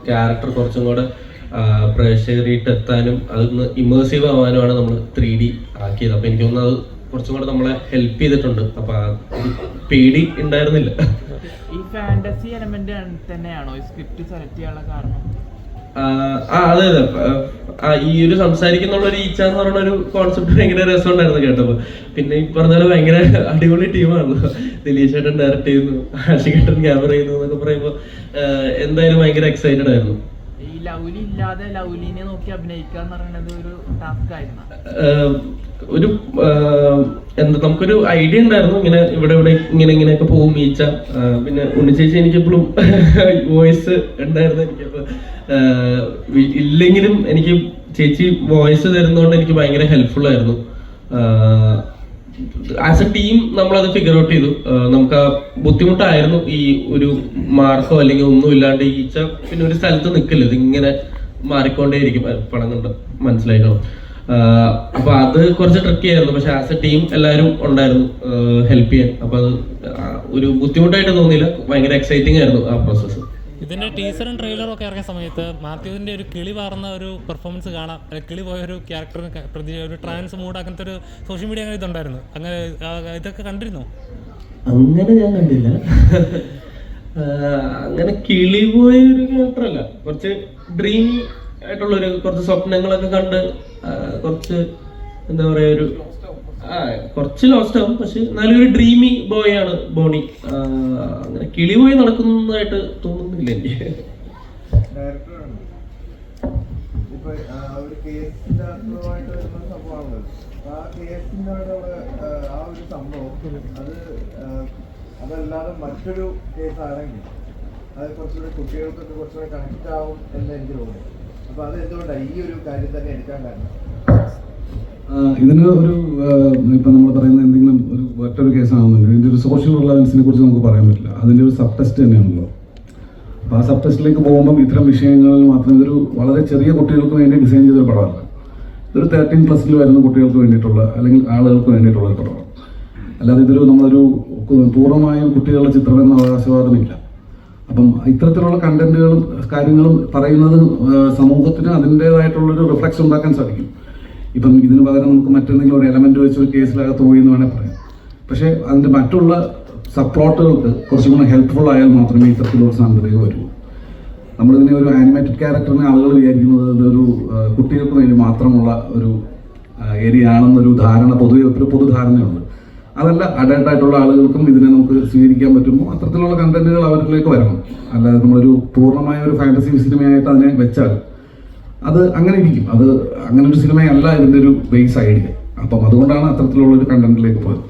Character കുറച്ചും കൂടെ പ്രേക്ഷകരിട്ട് എത്താനും അതൊന്ന് ഇമേഴ്സീവ് ആവാനുമാണ് നമ്മൾ 3D ആക്കിയത്. അപ്പൊ എനിക്ക് തോന്നുന്നത് അത് കുറച്ചും കൂടെ നമ്മളെ ഹെൽപ്പ് ചെയ്തിട്ടുണ്ട്. അപ്പൊ പേടി ഉണ്ടായിരുന്നില്ല. ഈ ഫാന്റസി എലമെന്റ് തന്നെയാണോ ഈ സ്ക്രിപ്റ്റ് സെലക്ട് ചെയ്യാനുള്ള കാരണം? അതെ ഈ ഒരു സംസാരിക്കുന്നുള്ള ഒരു ഈച്ച എന്ന് പറയുന്ന ഒരു കോൺസെപ്റ്റ് ഭയങ്കര രസമുണ്ടായിരുന്നു കേട്ടപ്പോ. പിന്നെ ഈ പറഞ്ഞാൽ ഭയങ്കര അടിപൊളി ടീമാണല്ലോ. ദിലീഷ് ചേട്ടൻ ഡയറക്ട് ചെയ്യുന്നു, ആഷികേട്ടൻ ക്യാമറ ചെയ്യുന്നു എന്നൊക്കെ പറയുമ്പോ എന്തായാലും ഭയങ്കര എക്സൈറ്റഡ് ആയിരുന്നു. ഈ ലൗലി ഇല്ലാതെ ലൗലിനെ നോക്കി അഭിനയിക്കുക എന്ന് പറയുന്നത് ഒരു ടാസ്ക് ആയിരുന്നു. ഒരു നമുക്കൊരു ഐഡിയ ഉണ്ടായിരുന്നു, ഇങ്ങനെ ഇവിടെ ഇങ്ങനെയൊക്കെ പോകും ഈച്ച. പിന്നെ ഉണ്ണിച്ചേച്ചി എനിക്കെപ്പോഴും വോയിസ് ഉണ്ടായിരുന്നു. എനിക്കപ്പോ ഇല്ലെങ്കിലും എനിക്ക് ചേച്ചി വോയിസ് തരുന്നതുകൊണ്ട് എനിക്ക് ഭയങ്കര ഹെൽപ്ഫുൾ ആയിരുന്നു. ആസ് എ ടീം നമ്മളത് ഫിഗർ ഔട്ട് ചെയ്തു. നമുക്ക് ആ ബുദ്ധിമുട്ടായിരുന്നു ഈ ഒരു മാർക്കോ അല്ലെങ്കിൽ ഒന്നും ഇല്ലാണ്ട് ഈച്ച പിന്നെ ഒരു സ്ഥലത്ത് നിൽക്കില്ല, ഇതിങ്ങനെ മാറിക്കൊണ്ടേയിരിക്കും. പണം കണ്ട് മനസ്സിലായിക്കണം. അപ്പൊ അത് കുറച്ച് ട്രിക്കി ആയിരുന്നു. പക്ഷെ ആസ് എ ടീം എല്ലാവരും ഉണ്ടായിരുന്നു ഹെൽപ്പ് ചെയ്യാൻ. അപ്പൊ അത് ഒരു ബുദ്ധിമുട്ടായിട്ട് തോന്നിയില്ല, ഭയങ്കര എക്സൈറ്റിംഗ് ആയിരുന്നു ആ പ്രോസസ്സ്. ഇതിന്റെ ടീസറും ട്രെയിലറും ഒക്കെ ഇറങ്ങിയ സമയത്ത് മാത്യുവിന്റെ ഒരു കിളി പാർന്ന ഒരു പെർഫോമൻസ് കാണാം, കിളി പോയ ഒരു ക്യാരക്ടറിന് പ്രതി ഒരു ട്രാൻസ് മൂഡ് അങ്ങനത്തെ ഒരു സോഷ്യൽ മീഡിയ അങ്ങനെ ഇതുണ്ടായിരുന്നു. അങ്ങനെ ഇതൊക്കെ കണ്ടിരുന്നോ? അങ്ങനെ ഞാൻ കണ്ടില്ല. അങ്ങനെ കിളി പോയ ഒരു ക്യാരക്ടർ അല്ല, കുറച്ച് ഡ്രീമി ആയിട്ടുള്ളൊരു കുറച്ച് സ്വപ്നങ്ങളൊക്കെ കണ്ട് കുറച്ച് എന്താ പറയാ ഒരു കുറച്ച് ലോസ്റ്റ് ആവും. പക്ഷെ എന്നാലും ഒരു ഡ്രീമി ബോയ് ആണ് ബോണി. അങ്ങനെ കിളി പോയി നടക്കുന്നതായിട്ട് തോന്നുന്നില്ല എനിക്ക്. അതല്ലാതെ മറ്റൊരു കേസ് ആണെങ്കിൽ അത് കുറച്ചുകൂടി കുട്ടികൾക്കൊക്കെ കുറച്ചുകൂടി കണക്ട് ആവും എന്ന് എനിക്ക് തോന്നുന്നു. അപ്പൊ അത് എന്തുകൊണ്ടാണ് ഈ ഒരു കാര്യം തന്നെ എടുക്കാൻ കാരണം? ഇതിന് ഒരു ഇപ്പം നമ്മൾ പറയുന്ന എന്തെങ്കിലും ഒരു മറ്റൊരു കേസാണെന്നുണ്ടെങ്കിൽ ഇതിൻ്റെ ഒരു സോഷ്യൽ റിലവൻസിനെ കുറിച്ച് നമുക്ക് പറയാൻ പറ്റില്ല. അതിൻ്റെ ഒരു സബ് ടെസ്റ്റ് തന്നെയാണല്ലോ. അപ്പോൾ ആ സബ് ടെസ്റ്റിലേക്ക് പോകുമ്പം ഇത്തരം വിഷയങ്ങളിൽ മാത്രം ഇതൊരു വളരെ ചെറിയ കുട്ടികൾക്ക് വേണ്ടി ഡിസൈൻ ചെയ്തൊരു പടമല്ല. ഇതൊരു 13+ വരുന്ന കുട്ടികൾക്ക് വേണ്ടിയിട്ടുള്ള അല്ലെങ്കിൽ ആളുകൾക്ക് വേണ്ടിയിട്ടുള്ള ഒരു പടമാണ്. അല്ലാതെ ഇതൊരു നമ്മളൊരു പൂർണ്ണമായും കുട്ടികളുടെ ചിത്രം എന്ന അവകാശവാദമില്ല. അപ്പം ഇത്തരത്തിലുള്ള കണ്ടന്റുകളും കാര്യങ്ങളും പറയുന്നത് സമൂഹത്തിന് അതിൻ്റേതായിട്ടുള്ളൊരു റിഫ്ലക്ഷൻ ഉണ്ടാക്കാൻ സാധിക്കും. ഇപ്പം ഇതിന് പകരം നമുക്ക് മറ്റെന്തെങ്കിലും ഒരു എലമെന്റ് വെച്ച് ഒരു കേസിലകത്ത് പോയി എന്ന് വേണേൽ പറയാം. പക്ഷേ അതിൻ്റെ മറ്റുള്ള സബ് പ്ലോട്ടുകൾക്ക് കുറച്ചും കൂടെ ഹെൽപ്ഫുൾ ആയാൽ മാത്രമേ ഇത്തരത്തിലുള്ള സാധ്യതകൾ വരൂ. നമ്മളിതിനെ ഒരു ആനിമേറ്റഡ് ക്യാരക്ടറിനെ ആളുകൾ വിചാരിക്കുന്നത് ഇതൊരു കുട്ടികൾക്ക് വേണ്ടി മാത്രമുള്ള ഒരു ഏരിയ ആണെന്നൊരു ധാരണ, പൊതുവെ ഒരു പൊതുധാരണയുണ്ട്. അതല്ല, അഡൽട്ടായിട്ടുള്ള ആളുകൾക്കും ഇതിനെ നമുക്ക് സ്വീകരിക്കാൻ പറ്റുമ്പോൾ അത്തരത്തിലുള്ള കണ്ടന്റുകൾ അവരിലേക്ക് വരണം. അല്ലാതെ നമ്മളൊരു പൂർണ്ണമായ ഒരു ഫാന്റസി സിനിമയായിട്ട് അതിനെ വെച്ചാൽ അത് അങ്ങനെ ഇരിക്കും. അത് അങ്ങനെ ഒരു സിനിമയല്ല ഇതിൻ്റെ ഒരു ബേസ് ഐഡിയ. അപ്പം അതുകൊണ്ടാണ് അത്തരത്തിലുള്ളൊരു കണ്ടന്റിലേക്ക് പോയത്.